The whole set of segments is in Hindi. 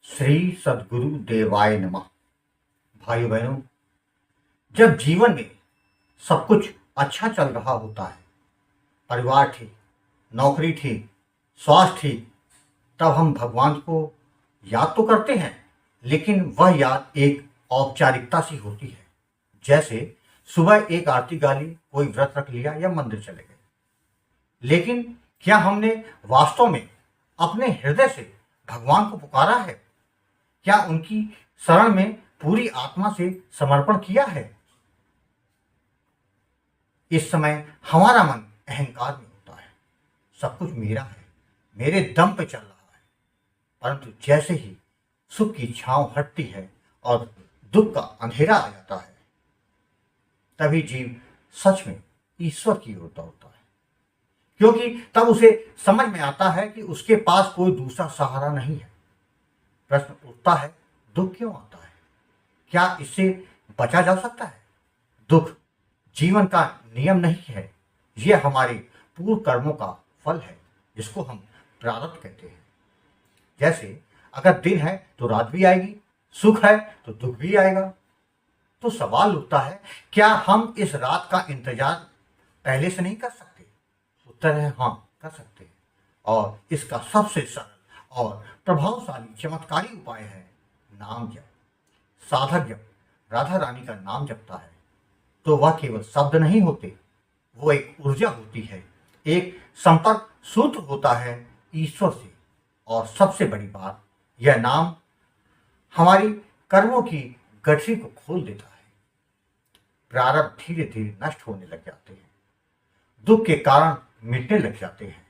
श्री सद्गुरु देवाय नमः। भाइयों बहनों, जब जीवन में सब कुछ अच्छा चल रहा होता है, परिवार ठीक, नौकरी ठीक, स्वास्थ्य ठीक, तब हम भगवान को याद तो करते हैं, लेकिन वह याद एक औपचारिकता सी होती है। जैसे सुबह एक आरती गा ली, कोई व्रत रख लिया या मंदिर चले गए। लेकिन क्या हमने वास्तव में अपने हृदय से भगवान को पुकारा है? क्या उनकी शरण में पूरी आत्मा से समर्पण किया है? इस समय हमारा मन अहंकार में होता है, सब कुछ मेरा है, मेरे दम पे चल रहा है। परंतु जैसे ही सुख की छांव हटती है और दुख का अंधेरा आ जाता है, तभी जीव सच में ईश्वर की ओर दौड़ता है, क्योंकि तब उसे समझ में आता है कि उसके पास कोई दूसरा सहारा नहीं है। प्रश्न उठता है, दुख क्यों आता है? क्या इससे बचा जा सकता है? दुख जीवन का नियम नहीं है, यह हमारे पूर्व कर्मों का फल है, जिसको हम प्रारब्ध कहते हैं। जैसे अगर दिन है तो रात भी आएगी, सुख है तो दुख भी आएगा। तो सवाल उठता है, क्या हम इस रात का इंतजार पहले से नहीं कर सकते? उत्तर है हाँ, कर सकते हैं। और इसका सबसे सरल और प्रभावशाली चमत्कारी उपाय है नाम जप। साधक जब राधा रानी का नाम जपता है तो वह केवल शब्द नहीं होते, वो एक ऊर्जा होती है, एक संपर्क सूत्र होता है ईश्वर से। और सबसे बड़ी बात, यह नाम हमारी कर्मों की गठरी को खोल देता है। प्रारब्ध धीरे धीरे नष्ट होने लग जाते हैं, दुख के कारण मिटने लग जाते हैं,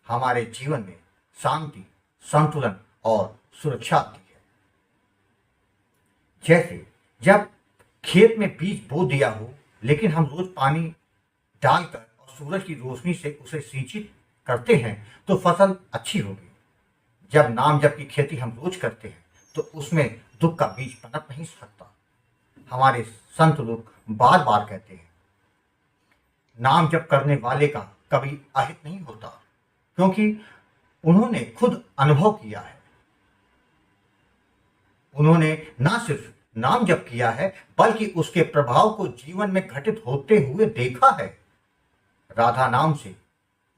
हमारे जीवन में शांति, संतुलन और सुरक्षा आती है। जैसे जब खेत में बीज बो दिया हो, लेकिन हम रोज पानी डालकर और सूरज की रोशनी से उसे सिंचित करते हैं तो फसल अच्छी होगी। जब नाम जप की खेती हम रोज करते हैं तो उसमें दुख का बीज पनप नहीं सकता। हमारे संत लोग बार बार कहते हैं, नाम जप करने वाले का कभी अहित नहीं होता, क्योंकि उन्होंने खुद अनुभव किया है। उन्होंने ना सिर्फ नाम जप किया है, बल्कि उसके प्रभाव को जीवन में घटित होते हुए देखा है। राधा नाम से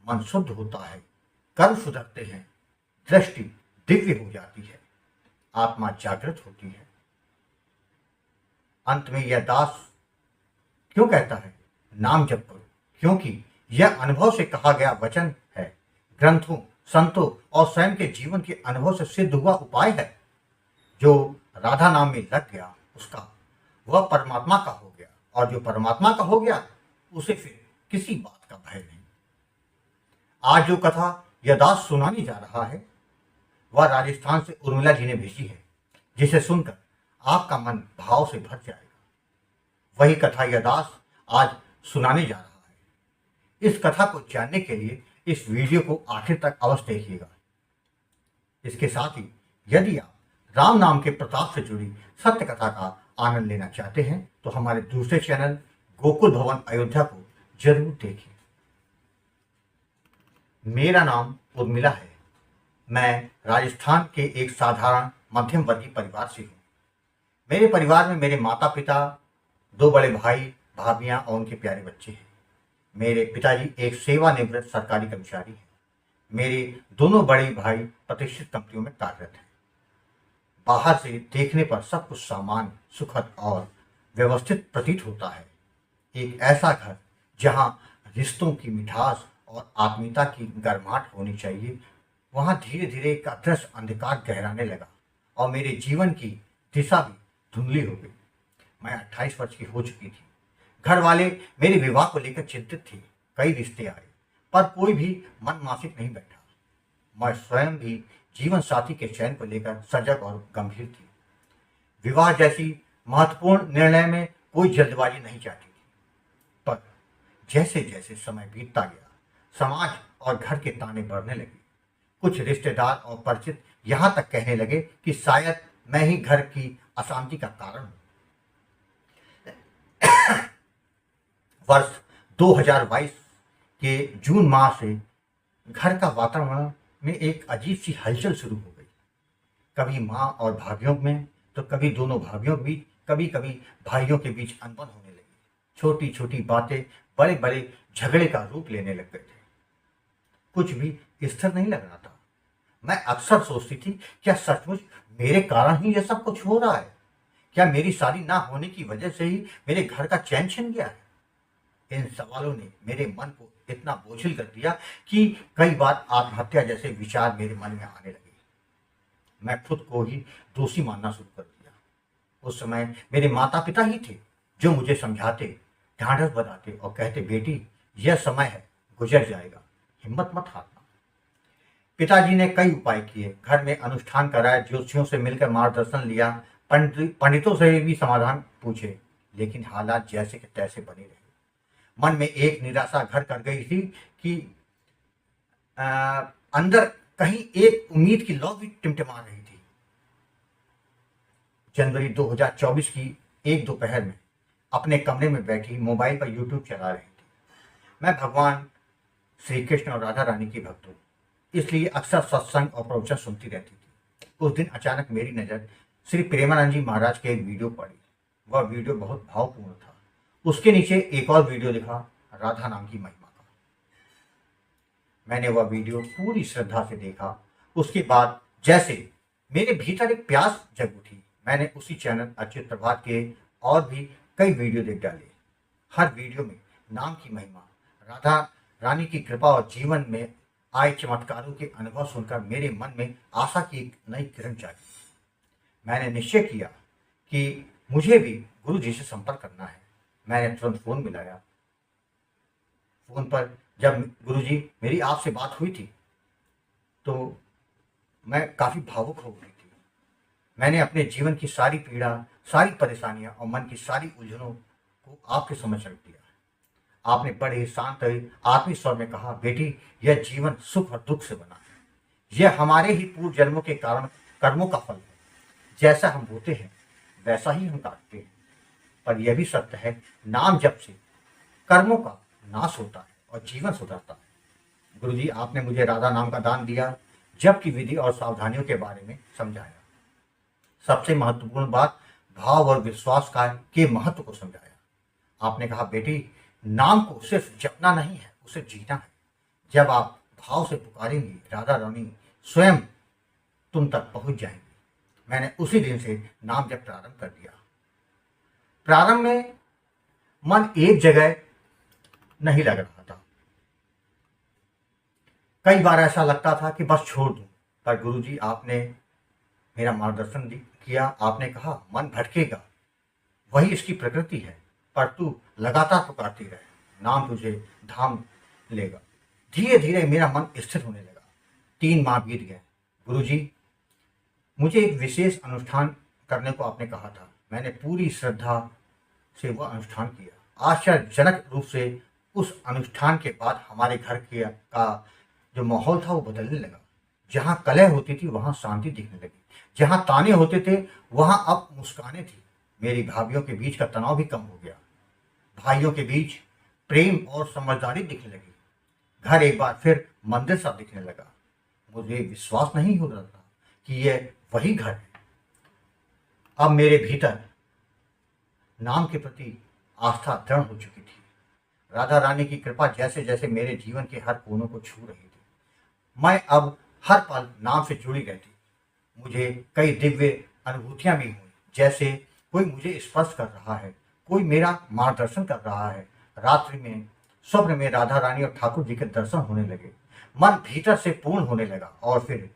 मन शुद्ध होता है, कर्म सुधरते हैं, दृष्टि दिव्य हो जाती है, आत्मा जागृत होती है। अंत में यह दास क्यों कहता है नाम जप करो? क्योंकि यह अनुभव से कहा गया वचन है, ग्रंथों, संतों और स्वयं के जीवन के अनुभव से सिद्ध हुआ उपाय है। जो राधा नाम में लग गया, उसका वह परमात्मा का हो गया, और जो परमात्मा का हो गया उसे फिर किसी बात का भय नहीं। आज जो कथा यह दास सुनाने जा रहा है, वह राजस्थान से उर्मिला जी ने भेजी है, जिसे सुनकर आपका मन भाव से भर जाएगा। वही कथा यह दास आज सुनाने जा रहा है। इस कथा को जानने के लिए इस वीडियो को आखिर तक अवश्य देखिएगा। इसके साथ ही यदि आप राम नाम के प्रताप से जुड़ी सत्य कथा का आनंद लेना चाहते हैं तो हमारे दूसरे चैनल गोकुल भवन अयोध्या को जरूर देखिए। मेरा नाम उर्मिला है। मैं राजस्थान के एक साधारण मध्यम वर्गीय परिवार से हूँ। मेरे परिवार में मेरे माता पिता, 2 बड़े भाई, भाभियां और उनके प्यारे बच्चे हैं। मेरे पिताजी एक सेवानिवृत्त सरकारी कर्मचारी हैं। मेरे दोनों बड़े भाई प्रतिष्ठित कंपनियों में कार्यरत हैं। बाहर से देखने पर सब कुछ सामान्य, सुखद और व्यवस्थित प्रतीत होता है। एक ऐसा घर जहां रिश्तों की मिठास और आत्मीयता की गर्माहट होनी चाहिए, वहां धीरे धीरे एक अदृश्य अंधकार गहराने लगा और मेरे जीवन की दिशा भी धुंधली हो गई। मैं 28 वर्ष की हो चुकी थी। घर वाले मेरे विवाह को लेकर चिंतित थे। कई रिश्ते आए, पर कोई भी मन माफिक नहीं बैठा। मैं स्वयं भी जीवन साथी के चयन को लेकर सजग और गंभीर थी। विवाह जैसी महत्वपूर्ण निर्णय में कोई जल्दबाजी नहीं चाहती थी। पर जैसे जैसे समय बीतता गया, समाज और घर के ताने बढ़ने लगे। कुछ रिश्तेदार और परिचित यहाँ तक कहने लगे कि शायद मैं ही घर की अशांति का कारण हूँ। वर्ष 2022 के जून माह से घर का वातावरण में एक अजीब सी हलचल शुरू हो गई। कभी माँ और भाभीियों में, तो कभी दोनों भाभीियों के बीच, कभी कभी भाइयों के बीच अनबन होने लगी। छोटी छोटी बातें बड़े बड़े झगड़े का रूप लेने लग गए थे। कुछ भी स्थिर नहीं लग रहा था। मैं अक्सर सोचती थी, क्या सचमुच मेरे कारण ही ये सब कुछ हो रहा है? क्या मेरी शादी ना होने की वजह से ही मेरे घर का चैन छिन गया है? इन सवालों ने मेरे मन को इतना बोझिल कर दिया कि कई बार आत्महत्या जैसे विचार मेरे मन में आने लगे। मैं खुद को ही दोषी मानना शुरू कर दिया। उस समय मेरे माता पिता ही थे जो मुझे समझाते, ढांढस बंधाते और कहते, बेटी यह समय है, गुजर जाएगा, हिम्मत मत हारना। पिताजी ने कई उपाय किए, घर में अनुष्ठान कराए, ज्योतिषियों से मिलकर मार्गदर्शन लिया, पंडितों से भी समाधान पूछे, लेकिन हालात जैसे के तैसे बने रहे। मन में एक निराशा घर कर गई थी कि अ, अंदर कहीं एक उम्मीद की लौ भी टिमटिमा रही थी। जनवरी 2024 की एक दोपहर में अपने कमरे में बैठी मोबाइल पर यूट्यूब चला रही थी। मैं भगवान श्री कृष्ण और राधा रानी की भक्त हूँ, इसलिए अक्सर सत्संग और प्रवचन सुनती रहती थी। उस दिन अचानक मेरी नज़र श्री प्रेमानंद जी महाराज के एक वीडियो पड़ी। वह वीडियो बहुत भावपूर्ण था। उसके नीचे एक और वीडियो लिखा, राधा नाम की महिमा का। मैंने वह वीडियो पूरी श्रद्धा से देखा। उसके बाद जैसे मेरे भीतर एक प्यास जग उठी। मैंने उसी चैनल अच्युत प्रभात के और भी कई वीडियो देख डाले। हर वीडियो में नाम की महिमा, राधा रानी की कृपा और जीवन में आए चमत्कारों के अनुभव सुनकर मेरे मन में आशा की एक नई किरण जागी। मैंने निश्चय किया कि मुझे भी गुरु जी से संपर्क करना है। मैंने तुरंत फोन मिलाया। फोन पर जब गुरु जी मेरी आपसे बात हुई थी तो मैं काफी भावुक हो गई थी। मैंने अपने जीवन की सारी पीड़ा, सारी परेशानियां और मन की सारी उलझनों को आपके समझ रख दिया। आपने बड़े शांत आत्मिक स्वर में कहा, बेटी यह जीवन सुख और दुख से बना है। यह हमारे ही पूर्व जन्मों के कारण कर्मों का फल है। जैसा हम बोते हैं वैसा ही हम काटते हैं। पर यह भी सत्य है, नाम जप से कर्मों का नाश होता है और जीवन सुधरता है। गुरुजी आपने मुझे राधा नाम का दान दिया, जप की विधि और सावधानियों के बारे में समझाया। सबसे महत्वपूर्ण बात, भाव और विश्वास का के महत्व को समझाया। आपने कहा, बेटी नाम को सिर्फ जपना नहीं है, उसे जीना है। जब आप भाव से पुकारेंगी, राधा रानी स्वयं तुम तक पहुंच जाएंगी। मैंने उसी दिन से नाम जप प्रारंभ कर दिया। प्रारंभ में मन एक जगह नहीं लग रहा था। कई बार ऐसा लगता था कि बस छोड़ दूं, पर गुरुजी आपने मेरा मार्गदर्शन किया। आपने कहा, मन भटकेगा, वही इसकी प्रकृति है, पर तू लगातार पुकारती रहे, नाम तुझे धाम लेगा। धीरे धीरे मेरा मन स्थिर होने लगा। 3 माह बीत गए। गुरुजी मुझे एक विशेष अनुष्ठान करने को आपने कहा था। मैंने पूरी श्रद्धा से वह अनुष्ठान किया। आश्चर्यजनक रूप से उस अनुष्ठान के बाद हमारे घर का जो माहौल था वो बदलने लगा। जहाँ कलह होती थी वहाँ शांति दिखने लगी। जहाँ ताने होते थे वहाँ अब मुस्कानें थी। मेरी भाभीियों के बीच का तनाव भी कम हो गया। भाइयों के बीच प्रेम और समझदारी दिखने लगी। घर एक बार फिर मंदिर सा दिखने लगा। मुझे विश्वास नहीं हो रहा था कि यह वही घर है। अब मेरे भीतर नाम के प्रति आस्था दृढ़ हो चुकी थी। राधा रानी की कृपा जैसे जैसे मेरे जीवन के हर कोनों को छू रही थी। मैं अब हर पल नाम से जुड़ी रहती। मुझे कई दिव्य अनुभूतियां भी हुई, जैसे कोई मुझे स्पर्श कर रहा है, कोई मेरा मार्गदर्शन कर रहा है। रात्रि में स्वप्न में राधा रानी और ठाकुर जी के दर्शन होने लगे। मन भीतर से पूर्ण होने लगा। और फिर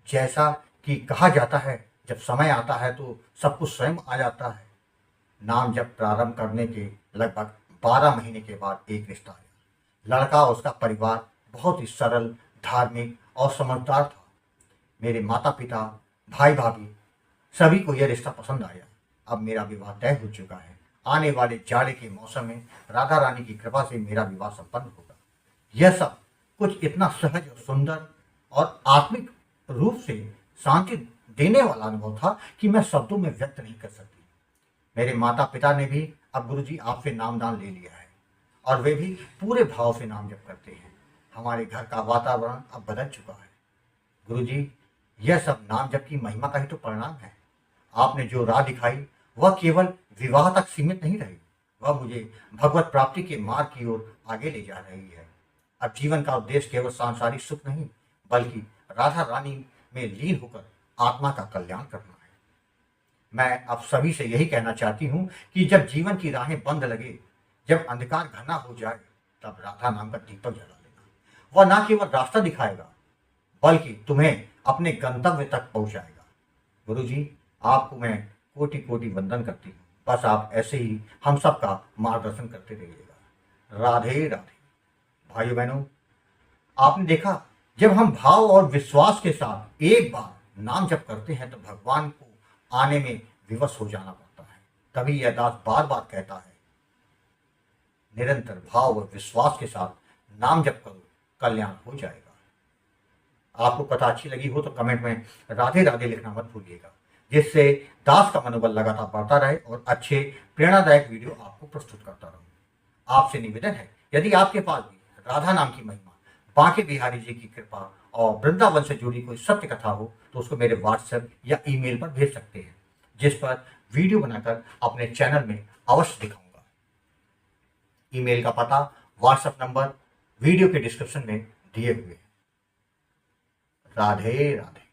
जैसा कि कहा जाता है, जब समय आता है तो सब कुछ स्वयं आ जाता है। नाम जब प्रारंभ करने के लगभग 12 महीने के बाद एक रिश्ता आया। लड़का और उसका परिवार बहुत ही सरल, धार्मिक और समझदार था। मेरे माता पिता, भाई भाभी सभी को यह रिश्ता पसंद आया। अब मेरा विवाह तय हो चुका है। आने वाले जाड़े के मौसम में राधा रानी की कृपा से मेरा विवाह संपन्न होगा। यह सब कुछ इतना सहज और सुंदर और आत्मिक रूप से शांति देने वाला अनुभव था कि मैं शब्दों में व्यक्त नहीं कर सकती। मेरे माता पिता ने भी अब गुरुजी आपसे नामदान ले लिया है और वे भी पूरे भाव से नाम जप करते हैं। हमारे घर का वातावरण अब बदल चुका है। गुरुजी यह सब नाम जप की महिमा का ही तो परिणाम है। आपने जो राह दिखाई वह केवल विवाह तक सीमित नहीं रही, वह मुझे भगवत प्राप्ति के मार्ग की ओर आगे ले जा रही है। अब जीवन का उद्देश्य केवल सांसारिक सुख नहीं, बल्कि राधा रानी में लीन होकर आत्मा का कल्याण करना है। मैं अब सभी से यही कहना चाहती हूँ कि जब जीवन की राहें बंद लगे, जब अंधकार घना हो जाए, तब राधा नाम का दीपक जला लेना। वह ना केवल रास्ता दिखाएगा, बल्कि तुम्हें अपने गंतव्य तक पहुंचाएगा। गुरु जी, आपको मैं कोटि कोटि वंदन करती हूँ। बस आप ऐसे ही हम सबका मार्गदर्शन करते रहिएगा। राधे राधे। भाइयों बहनों, आपने देखा, जब हम भाव और विश्वास के साथ एक बार नाम जप करते हैं तो भगवान को आने में विवश हो जाना पड़ता है। तभी यह दास बार बार कहता है, निरंतर भाव और विश्वास के साथ नाम जप करो, कल्याण हो जाएगा। आपको कथा अच्छी लगी हो तो कमेंट में राधे राधे लिखना मत भूलिएगा, जिससे दास का मनोबल लगातार बढ़ता रहे और अच्छे प्रेरणादायक वीडियो आपको प्रस्तुत करता रहूं। आपसे निवेदन है, यदि आपके पास भी राधा नाम की महिमा, बांके बिहारी जी की कृपा और वृंदावन से जुड़ी कोई सत्य कथा हो तो उसको मेरे व्हाट्सएप या ईमेल पर भेज सकते हैं, जिस पर वीडियो बनाकर अपने चैनल में अवश्य दिखाऊंगा। ईमेल का पता, व्हाट्सएप नंबर वीडियो के डिस्क्रिप्शन में दिए हुए हैं। राधे राधे।